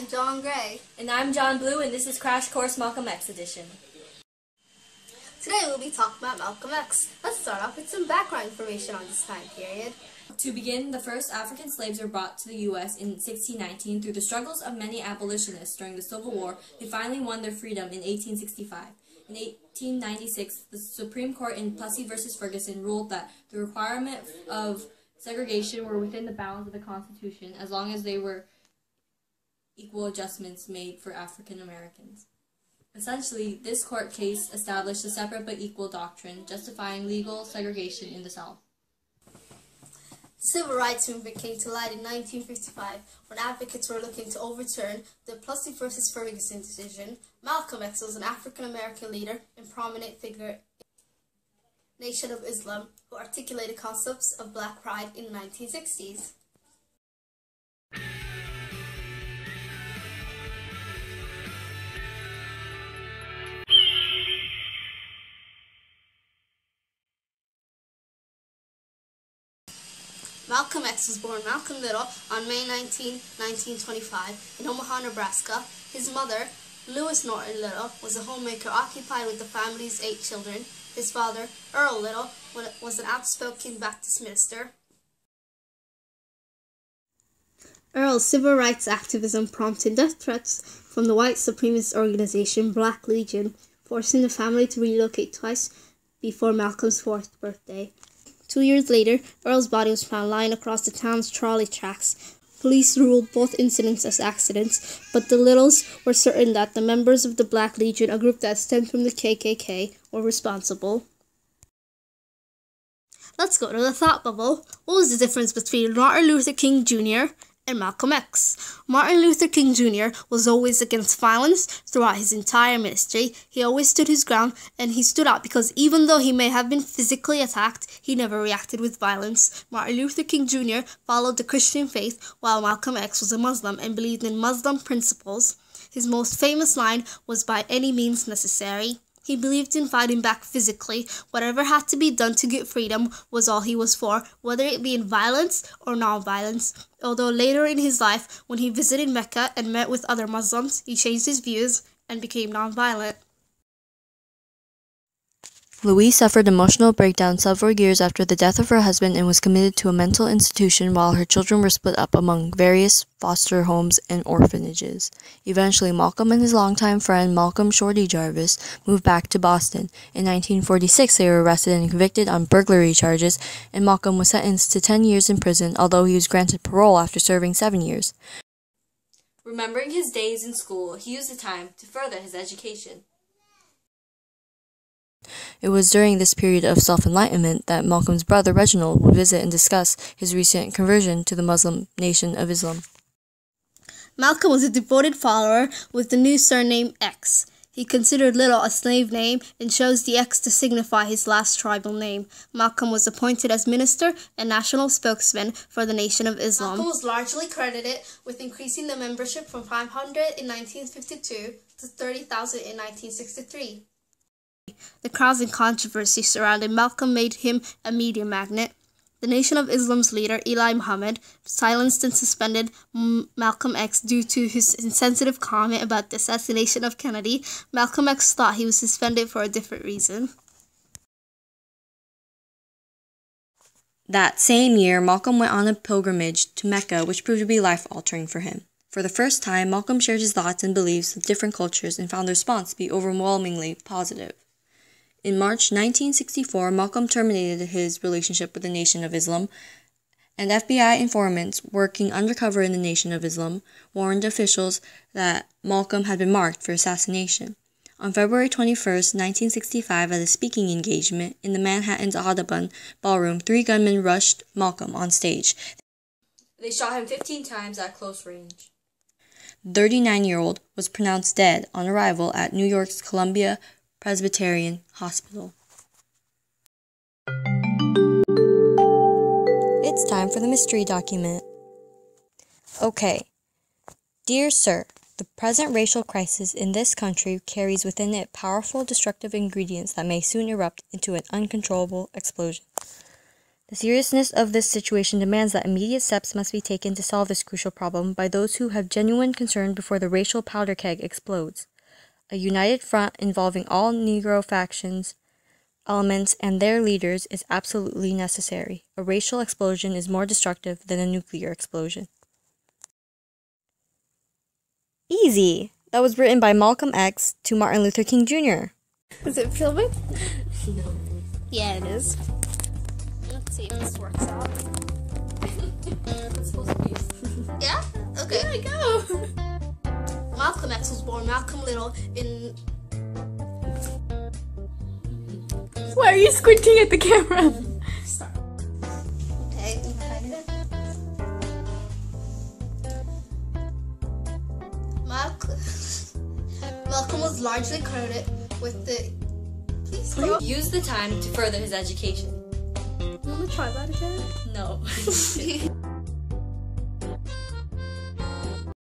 I'm John Gray. And I'm John Blue, and this is Crash Course Malcolm X Edition. Today we'll be talking about Malcolm X. Let's start off with some background information on this time period. To begin, the first African slaves were brought to the U.S. in 1619. Through the struggles of many abolitionists during the Civil War, they finally won their freedom in 1865. In 1896, the Supreme Court in Plessy v. Ferguson ruled that the requirement of segregation were within the bounds of the Constitution as long as they were equal adjustments made for African Americans. Essentially, this court case established a separate but equal doctrine, justifying legal segregation in the South. The Civil Rights Movement came to light in 1955 when advocates were looking to overturn the Plessy v. Ferguson decision. Malcolm X was an African-American leader and prominent figure in the Nation of Islam who articulated concepts of black pride in the 1960s. Malcolm X was born Malcolm Little on May 19, 1925 in Omaha, Nebraska. His mother, Lois Norton Little, was a homemaker occupied with the family's 8 children. His father, Earl Little, was an outspoken Baptist minister. Earl's civil rights activism prompted death threats from the white supremacist organization Black Legion, forcing the family to relocate twice before Malcolm's 4th birthday. 2 years later, Earl's body was found lying across the town's trolley tracks. Police ruled both incidents as accidents, but the Littles were certain that the members of the Black Legion, a group that stemmed from the KKK, were responsible. Let's go to the thought bubble. What was the difference between Martin Luther King Jr. and Malcolm X? Martin Luther King Jr. was always against violence throughout his entire ministry. He always stood his ground, and he stood out because even though he may have been physically attacked, he never reacted with violence. Martin Luther King Jr. followed the Christian faith, while Malcolm X was a Muslim and believed in Muslim principles. His most famous line was, "By any means necessary." He believed in fighting back physically. Whatever had to be done to get freedom was all he was for, whether it be in violence or non-violence. Although later in his life, when he visited Mecca and met with other Muslims, he changed his views and became non-violent. Louise suffered emotional breakdown several years after the death of her husband and was committed to a mental institution while her children were split up among various foster homes and orphanages. Eventually, Malcolm and his longtime friend Malcolm Shorty Jarvis moved back to Boston. In 1946, they were arrested and convicted on burglary charges, and Malcolm was sentenced to 10 years in prison, although he was granted parole after serving 7 years. Remembering his days in school, he used the time to further his education. It was during this period of self-enlightenment that Malcolm's brother Reginald would visit and discuss his recent conversion to the Muslim Nation of Islam. Malcolm was a devoted follower with the new surname X. He considered Little a slave name and chose the X to signify his last tribal name. Malcolm was appointed as minister and national spokesman for the Nation of Islam. Malcolm was largely credited with increasing the membership from 500 in 1952 to 30,000 in 1963. The crowds and controversy surrounding Malcolm made him a media magnet. The Nation of Islam's leader, Elijah Muhammad, silenced and suspended Malcolm X due to his insensitive comment about the assassination of Kennedy. Malcolm X thought he was suspended for a different reason. That same year, Malcolm went on a pilgrimage to Mecca, which proved to be life-altering for him. For the first time, Malcolm shared his thoughts and beliefs with different cultures and found the response to be overwhelmingly positive. In March 1964, Malcolm terminated his relationship with the Nation of Islam, and FBI informants working undercover in the Nation of Islam warned officials that Malcolm had been marked for assassination. On February 21, 1965, at a speaking engagement in the Manhattan's Audubon Ballroom, 3 gunmen rushed Malcolm on stage. They shot him 15 times at close range. The 39-year-old was pronounced dead on arrival at New York's Columbia Presbyterian Hospital. It's time for the mystery document. Okay. Dear Sir, the present racial crisis in this country carries within it powerful destructive ingredients that may soon erupt into an uncontrollable explosion. The seriousness of this situation demands that immediate steps must be taken to solve this crucial problem by those who have genuine concern before the racial powder keg explodes. A united front involving all Negro factions, elements, and their leaders is absolutely necessary. A racial explosion is more destructive than a nuclear explosion. Easy! That was written by Malcolm X to Martin Luther King Jr. Is it filming? No. Yeah, it is. Let's see if this works out. It's supposed to be. Yeah? Okay. There we go. Malcolm X was born Malcolm Little in... Why are you squinting at the camera? Start. Okay, Malcolm was largely credited with the... Please go. Use the time to further his education. You want to try that again? No.